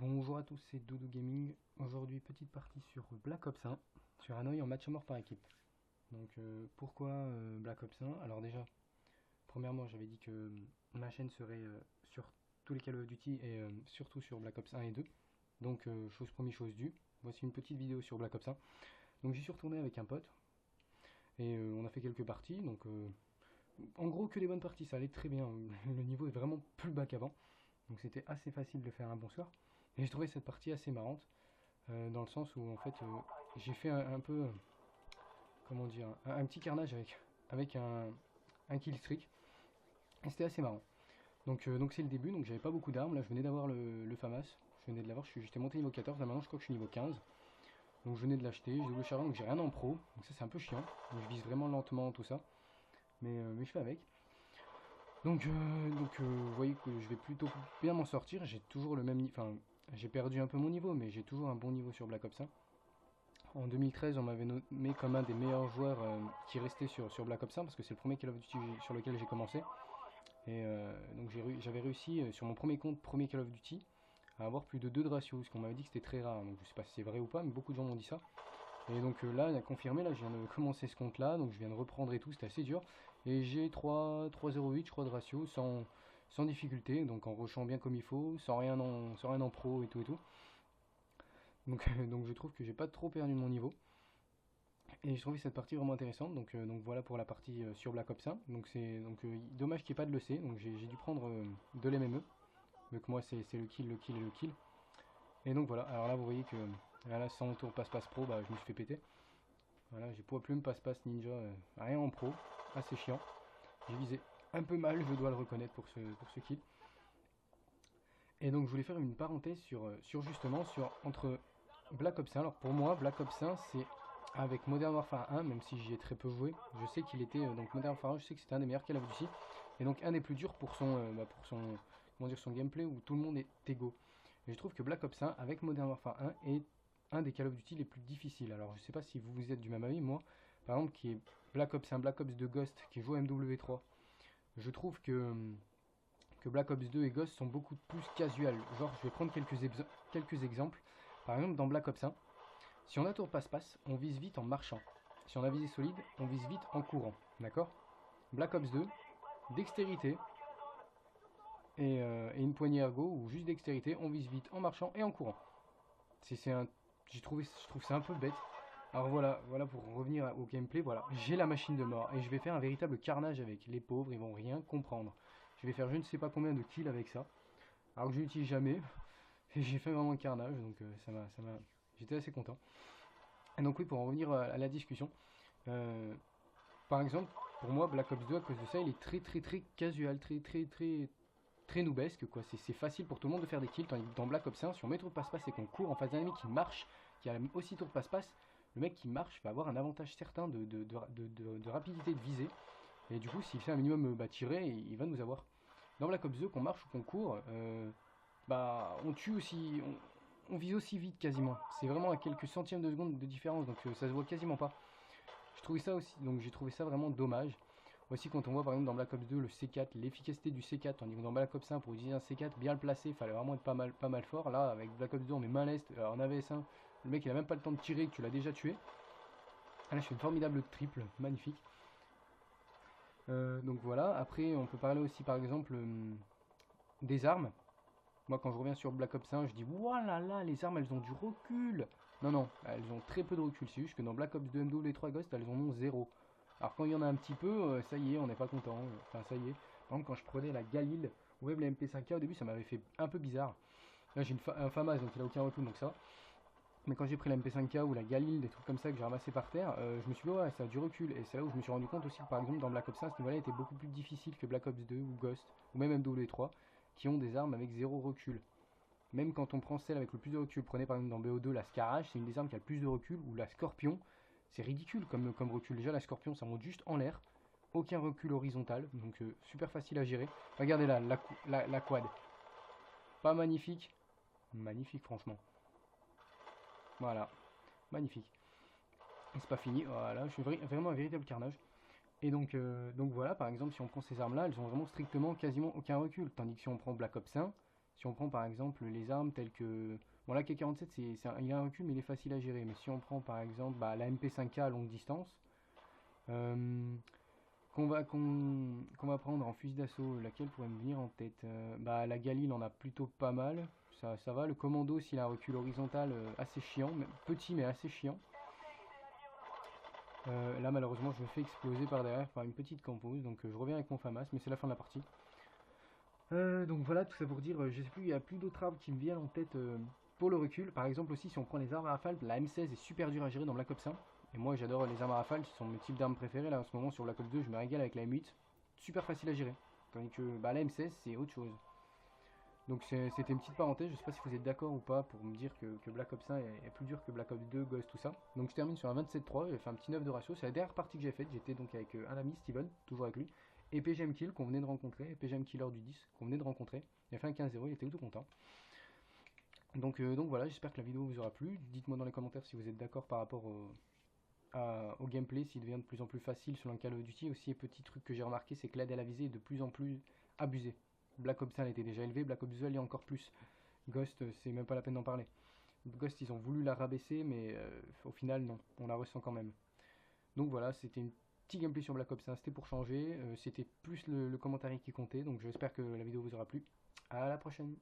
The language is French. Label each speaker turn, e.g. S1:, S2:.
S1: Bonjour à tous, c'est Dodo Gaming. Aujourd'hui, petite partie sur Black Ops 1, sur Hanoï en match à mort par équipe. Donc, pourquoi Black Ops 1? Alors, déjà, premièrement, j'avais dit que ma chaîne serait sur tous les Call of Duty et surtout sur Black Ops 1 et 2. Donc, chose promise, chose due. Voici une petite vidéo sur Black Ops 1. Donc, j'y suis retourné avec un pote et on a fait quelques parties. Donc, en gros, que des bonnes parties, ça allait très bien. Le niveau est vraiment plus bas qu'avant. Donc, c'était assez facile de faire un bon score. Et j'ai trouvé cette partie assez marrante. Dans le sens où en fait j'ai fait un peu, comment dire, un petit carnage avec un kill streak, et c'était assez marrant. Donc c'est le début, donc j'avais pas beaucoup d'armes, là je venais d'avoir le FAMAS, je venais de l'avoir, j'étais monté niveau 14, là maintenant je crois que je suis niveau 15, donc je venais de l'acheter, j'ai double charbon, donc j'ai rien en pro, donc ça c'est un peu chiant, donc je vise vraiment lentement tout ça, mais je fais avec. Vous voyez que je vais plutôt bien m'en sortir, j'ai toujours le même niveau, enfin j'ai perdu un peu mon niveau, mais j'ai toujours un bon niveau sur Black Ops 1. En 2013, on m'avait nommé comme un des meilleurs joueurs qui restait sur Black Ops 1 parce que c'est le premier Call of Duty sur lequel j'ai commencé. Et donc j'avais réussi sur mon premier compte, premier Call of Duty, à avoir plus de 2 de ratio, ce qu'on m'avait dit que c'était très rare. Donc je sais pas si c'est vrai ou pas, mais beaucoup de gens m'ont dit ça. Et donc là, il a confirmé, là je viens de commencer ce compte là, donc je viens de reprendre et tout, c'était assez dur. Et j'ai 3,08 je crois de ratio, sans difficulté, donc en rushant bien comme il faut, sans rien en pro et tout et tout. Donc je trouve que j'ai pas trop perdu mon niveau. Et j'ai trouvé cette partie vraiment intéressante, donc voilà pour la partie sur Black Ops 1. Donc c'est dommage qu'il n'y ait pas de l'EC, donc j'ai dû prendre de l'MME, vu que moi c'est le kill, le kill et le kill. Et donc voilà, alors là vous voyez que là sans tour passe-passe pro, bah, je me suis fait péter. Voilà, j'ai poids plume, passe-passe ninja, rien en pro, assez chiant. J'ai visé un peu mal, je dois le reconnaître pour ce kill. Et donc je voulais faire une parenthèse sur justement entre Black Ops 1. Alors pour moi, Black Ops 1 c'est avec Modern Warfare 1, même si j'y ai très peu joué, je sais qu'il était donc Modern Warfare 1, je sais que c'était un des meilleurs Call of Duty et donc un des plus durs pour son comment dire son gameplay où tout le monde est égaux. Et je trouve que Black Ops 1 avec Modern Warfare 1 est un des Call of Duty les plus difficiles. Alors je sais pas si vous êtes du même avis, moi par exemple qui est Black Ops 1, Black Ops 2 Ghost qui joue MW3, je trouve que Black Ops 2 et Ghost sont beaucoup plus casual. Genre, je vais prendre quelques exemples. Par exemple, dans Black Ops 1, si on a tour passe-passe, on vise vite en marchant. Si on a visé solide, on vise vite en courant. D'accord? Black Ops 2, dextérité et une poignée ergo, ou juste dextérité, on vise vite en marchant et en courant. C'est un, je trouve ça un peu bête. Alors voilà pour revenir au gameplay, voilà, j'ai la machine de mort et je vais faire un véritable carnage avec. Les pauvres, ils vont rien comprendre. Je vais faire je ne sais pas combien de kills avec ça, alors que je l'utilise jamais. Et j'ai fait vraiment le carnage, donc j'étais assez content. Et donc oui, pour en revenir à la discussion, euh, par exemple, pour moi, Black Ops 2, à cause de ça, il est très casual, très noobesque, quoi. C'est facile pour tout le monde de faire des kills, tandis que dans Black Ops 1, si on met tour de passe-passe et qu'on court en face d'un ennemi qui marche, qui a aussi tour de passe-passe, le mec qui marche va avoir un avantage certain de rapidité de visée. Et du coup, s'il fait un minimum tirer, il va nous avoir. Dans Black Ops 2, qu'on marche ou qu'on court, bah, on tue aussi, on vise aussi vite quasiment. C'est vraiment à quelques centièmes de seconde de différence, donc ça se voit quasiment pas. J'ai trouvé ça vraiment dommage. Aussi quand on voit par exemple dans Black Ops 2 le C4, l'efficacité du C4, tandis que dans Black Ops 1 pour utiliser un C4 bien le placer, il fallait vraiment être pas mal fort. Là avec Black Ops 2 on met main leste, en AVS1, le mec il a même pas le temps de tirer que tu l'as déjà tué. Ah, là je fais une formidable triple, magnifique. Donc voilà, après on peut parler aussi par exemple des armes. Moi, quand je reviens sur Black Ops 1, je dis voilà là, les armes elles ont du recul. Non, non, elles ont très peu de recul. C'est juste que dans Black Ops 2 MW3 Ghost, elles en ont zéro. Alors, quand il y en a un petit peu, ça y est, on n'est pas content. Enfin, ça y est. Par exemple, quand je prenais la Galil ou même la MP5K, au début, ça m'avait fait un peu bizarre. Là, j'ai un FAMAS, donc il a aucun recul, donc ça. Mais quand j'ai pris la MP5K ou la Galil, des trucs comme ça que j'ai ramassé par terre, je me suis dit, ouais, ça a du recul. Et c'est là où je me suis rendu compte aussi que, par exemple, dans Black Ops 1, ce niveau-là était beaucoup plus difficile que Black Ops 2 ou Ghost, ou même MW3, qui ont des armes avec zéro recul. Même quand on prend celle avec le plus de recul, prenez par exemple dans BO2 la Scarage, c'est une des armes qui a le plus de recul, ou la Scorpion, c'est ridicule comme recul. Déjà la Scorpion ça monte juste en l'air, aucun recul horizontal, donc super facile à gérer. Regardez là, la quad, pas magnifique, magnifique franchement. Voilà, magnifique. Et c'est pas fini, voilà, je suis vraiment un véritable carnage. Et donc voilà, par exemple, si on prend ces armes-là, elles ont vraiment strictement quasiment aucun recul. Tandis que si on prend Black Ops 1, Si on prend par exemple les armes telles que... Bon là K47 il a un recul mais il est facile à gérer. Mais si on prend par exemple bah, la MP5K à longue distance, euh, qu'on va prendre en fusil d'assaut, laquelle pourrait me venir en tête? Bah la Galil en a plutôt pas mal, ça va. Le commando s'il a un recul horizontal assez chiant, petit mais assez chiant. Là malheureusement je me fais exploser par derrière par une petite compose, donc je reviens avec mon FAMAS, mais c'est la fin de la partie. Donc voilà, tout ça pour dire, je sais plus, il n'y a plus d'autres armes qui me viennent en tête pour le recul. Par exemple aussi, si on prend les armes à rafale, la M16 est super dure à gérer dans Black Ops 1. Et moi j'adore les armes à rafale, ce sont mes types d'armes préférées. Là en ce moment sur Black Ops 2, je me régale avec la M8, super facile à gérer. Tandis que bah, la M16 c'est autre chose. Donc c'était une petite parenthèse, je sais pas si vous êtes d'accord ou pas pour me dire que Black Ops 1 est plus dur que Black Ops 2, Ghost, tout ça. Donc je termine sur un 27-3, j'ai fait un petit 9 de ratio, c'est la dernière partie que j'ai faite, j'étais donc avec un ami, Steven, toujours avec lui, et PGM Kill qu'on venait de rencontrer, et PGM Killer du 10 qu'on venait de rencontrer. Il a fait un 15-0, il était tout content. Donc voilà, j'espère que la vidéo vous aura plu. Dites-moi dans les commentaires si vous êtes d'accord par rapport au gameplay, s'il devient de plus en plus facile selon le Call of Duty. Aussi, petit truc que j'ai remarqué, c'est que l'aide à la visée est de plus en plus abusée. Black Ops 1 était déjà élevé, Black Ops 2 elle est encore plus. Ghost, c'est même pas la peine d'en parler. Ghost, ils ont voulu la rabaisser, mais au final, non, on la ressent quand même. Donc voilà, c'était une petit gameplay sur Black Ops 1, c'était pour changer, c'était plus le commentaire qui comptait, donc j'espère que la vidéo vous aura plu. À la prochaine.